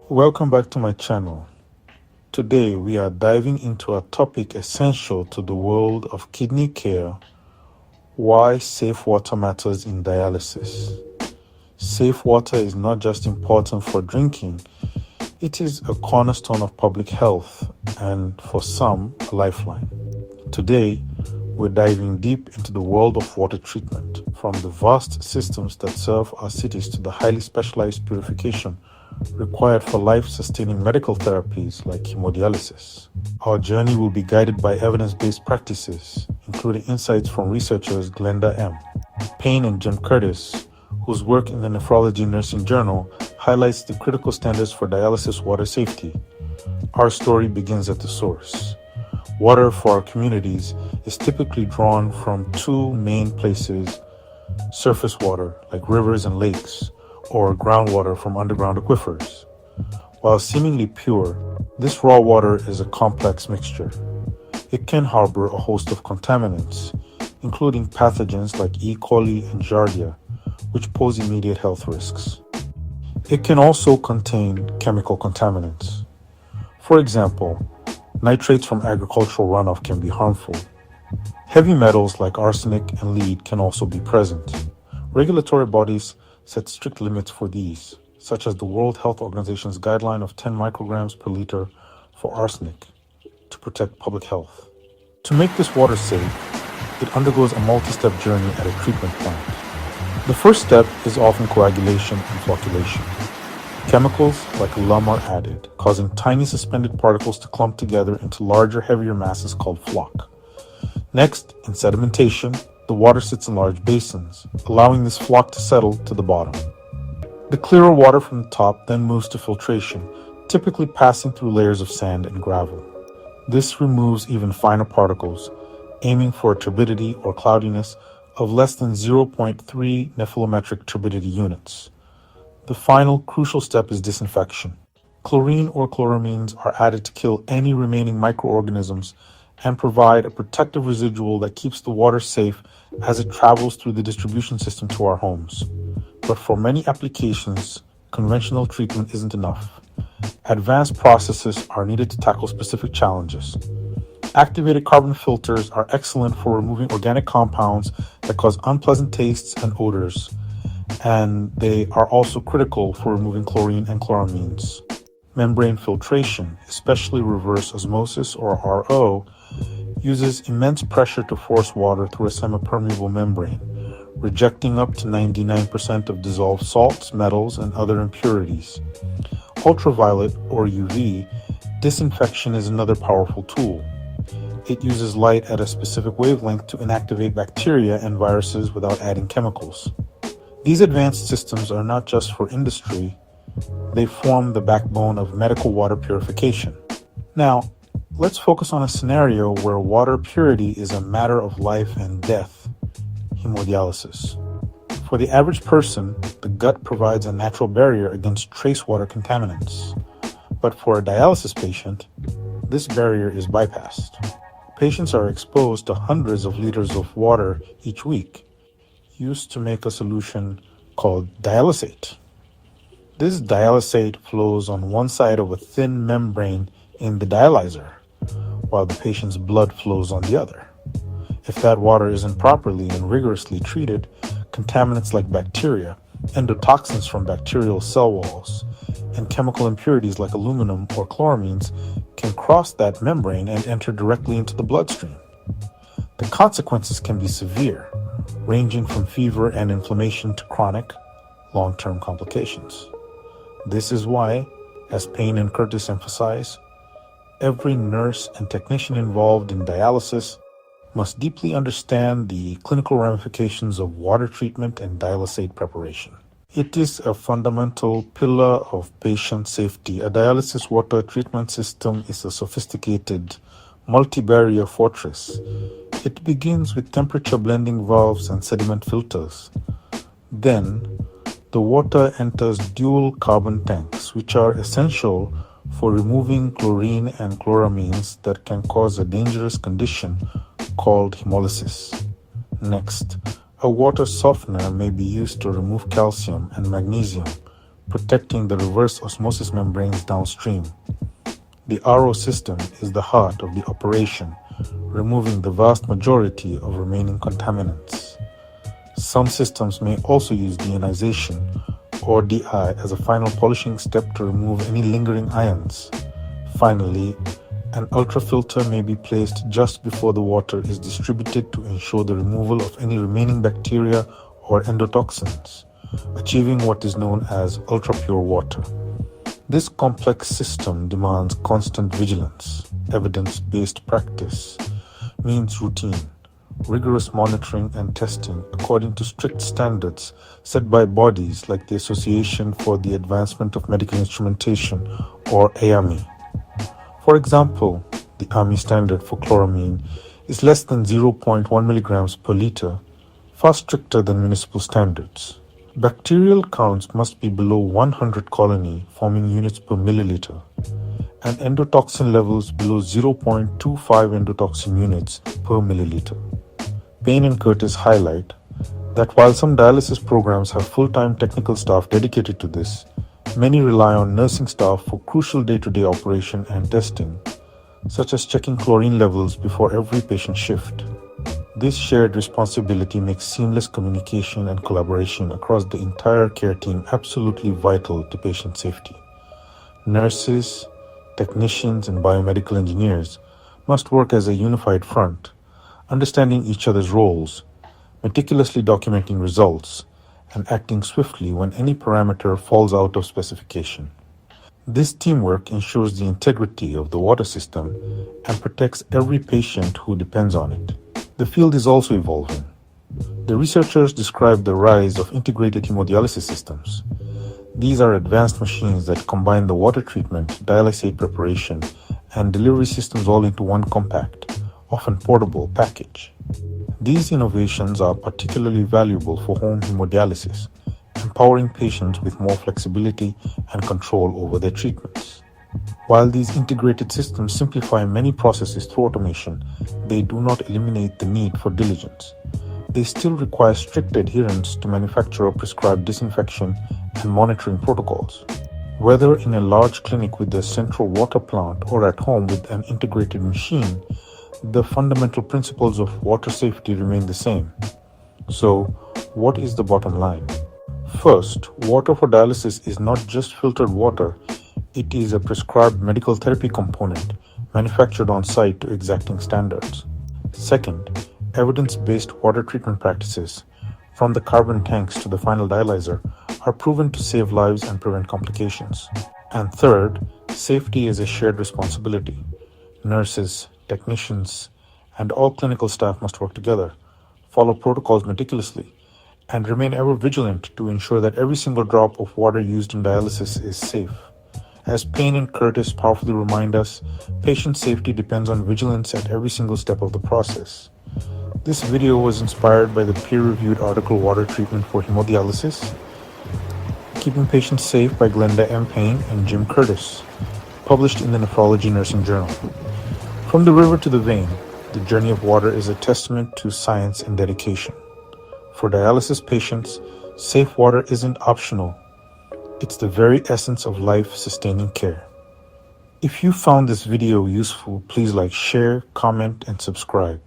Welcome back to my channel. Today we are diving into a topic essential to the world of kidney care: why safe water matters in dialysis. Safe water is not just important for drinking, it is a cornerstone of public health and, for some, a lifeline. Today, we're diving deep into the world of water treatment, from the vast systems that serve our cities to the highly specialized purification required for life-sustaining medical therapies like hemodialysis. Our journey will be guided by evidence-based practices, including insights from researchers Glenda M. Payne and Jim Curtis, whose work in the Nephrology Nursing Journal highlights the critical standards for dialysis water safety. Our story begins at the source. Water for our communities is typically drawn from two main places: surface water, like rivers and lakes, or groundwater from underground aquifers. While seemingly pure, this raw water is a complex mixture. It can harbor a host of contaminants, including pathogens like E. coli and Giardia, which pose immediate health risks. It can also contain chemical contaminants. For example, nitrates from agricultural runoff can be harmful. Heavy metals like arsenic and lead can also be present. Regulatory bodies set strict limits for these, such as the World Health Organization's guideline of 10 micrograms per liter for arsenic, to protect public health. To make this water safe, it undergoes a multi-step journey at a treatment plant. The first step is often coagulation and flocculation. Chemicals like alum are added, causing tiny suspended particles to clump together into larger, heavier masses called floc. Next, in sedimentation, the water sits in large basins, allowing this floc to settle to the bottom. The clearer water from the top then moves to filtration, typically passing through layers of sand and gravel. This removes even finer particles, aiming for a turbidity or cloudiness of less than 0.3 nephelometric turbidity units. The final crucial step is disinfection. Chlorine or chloramines are added to kill any remaining microorganisms and provide a protective residual that keeps the water safe as it travels through the distribution system to our homes. But for many applications, conventional treatment isn't enough. Advanced processes are needed to tackle specific challenges. Activated carbon filters are excellent for removing organic compounds that cause unpleasant tastes and odors, and they are also critical for removing chlorine and chloramines. Membrane filtration, especially reverse osmosis or RO, uses immense pressure to force water through a semipermeable membrane, rejecting up to 99% of dissolved salts, metals, and other impurities. Ultraviolet, or UV, disinfection is another powerful tool. It uses light at a specific wavelength to inactivate bacteria and viruses without adding chemicals. These advanced systems are not just for industry, they form the backbone of medical water purification. Now, let's focus on a scenario where water purity is a matter of life and death: hemodialysis. For the average person, the gut provides a natural barrier against trace water contaminants. But for a dialysis patient, this barrier is bypassed. Patients are exposed to hundreds of liters of water each week, used to make a solution called dialysate. This dialysate flows on one side of a thin membrane in the dialyzer, while the patient's blood flows on the other. If that water isn't properly and rigorously treated, contaminants like bacteria, endotoxins from bacterial cell walls, and chemical impurities like aluminum or chloramines can cross that membrane and enter directly into the bloodstream. The consequences can be severe, ranging from fever and inflammation to chronic, long-term complications. This is why, as Payne and Curtis emphasize, every nurse and technician involved in dialysis must deeply understand the clinical ramifications of water treatment and dialysate preparation. It is a fundamental pillar of patient safety. A dialysis water treatment system is a sophisticated, multi-barrier fortress. It begins with temperature blending valves and sediment filters. Then, the water enters dual carbon tanks, which are essential for removing chlorine and chloramines that can cause a dangerous condition called hemolysis. Next, a water softener may be used to remove calcium and magnesium, protecting the reverse osmosis membranes downstream. The RO system is the heart of the operation, removing the vast majority of remaining contaminants. Some systems may also use deionization, or DI, as a final polishing step to remove any lingering ions. Finally, an ultrafilter may be placed just before the water is distributed to ensure the removal of any remaining bacteria or endotoxins, achieving what is known as ultrapure water. This complex system demands constant vigilance. Evidence-based practice means routine, rigorous monitoring and testing according to strict standards set by bodies like the Association for the Advancement of Medical Instrumentation, or AAMI. For example, the AAMI standard for chloramine is less than 0.1 milligrams per liter, far stricter than municipal standards. Bacterial counts must be below 100 colony forming units per milliliter, and endotoxin levels below 0.25 endotoxin units per milliliter. Payne and Curtis highlight that while some dialysis programs have full-time technical staff dedicated to this, many rely on nursing staff for crucial day-to-day operation and testing, such as checking chlorine levels before every patient shift. This shared responsibility makes seamless communication and collaboration across the entire care team absolutely vital to patient safety. Nurses, technicians, and biomedical engineers must work as a unified front, understanding each other's roles, meticulously documenting results, and acting swiftly when any parameter falls out of specification. This teamwork ensures the integrity of the water system and protects every patient who depends on it. The field is also evolving. The researchers describe the rise of integrated hemodialysis systems. These are advanced machines that combine the water treatment, dialysate preparation, and delivery systems all into one compact, often portable, package. These innovations are particularly valuable for home hemodialysis, empowering patients with more flexibility and control over their treatments. While these integrated systems simplify many processes through automation, they do not eliminate the need for diligence. They still require strict adherence to manufacturer-prescribed disinfection and monitoring protocols. Whether in a large clinic with a central water plant or at home with an integrated machine, the fundamental principles of water safety remain the same. So, what is the bottom line? First, water for dialysis is not just filtered water, it is a prescribed medical therapy component manufactured on site to exacting standards. Second, evidence-based water treatment practices, from the carbon tanks to the final dialyzer, are proven to save lives and prevent complications. And third, safety is a shared responsibility. Nurses, technicians, and all clinical staff must work together, follow protocols meticulously, and remain ever vigilant to ensure that every single drop of water used in dialysis is safe. As Payne and Curtis powerfully remind us, patient safety depends on vigilance at every single step of the process. This video was inspired by the peer-reviewed article Water Treatment for Hemodialysis, Keeping Patients Safe by Glenda M. Payne and Jim Curtis, published in the Nephrology Nursing Journal. From the river to the vein, the journey of water is a testament to science and dedication. For dialysis patients, safe water isn't optional. It's the very essence of life-sustaining care. If you found this video useful, please like, share, comment, and subscribe.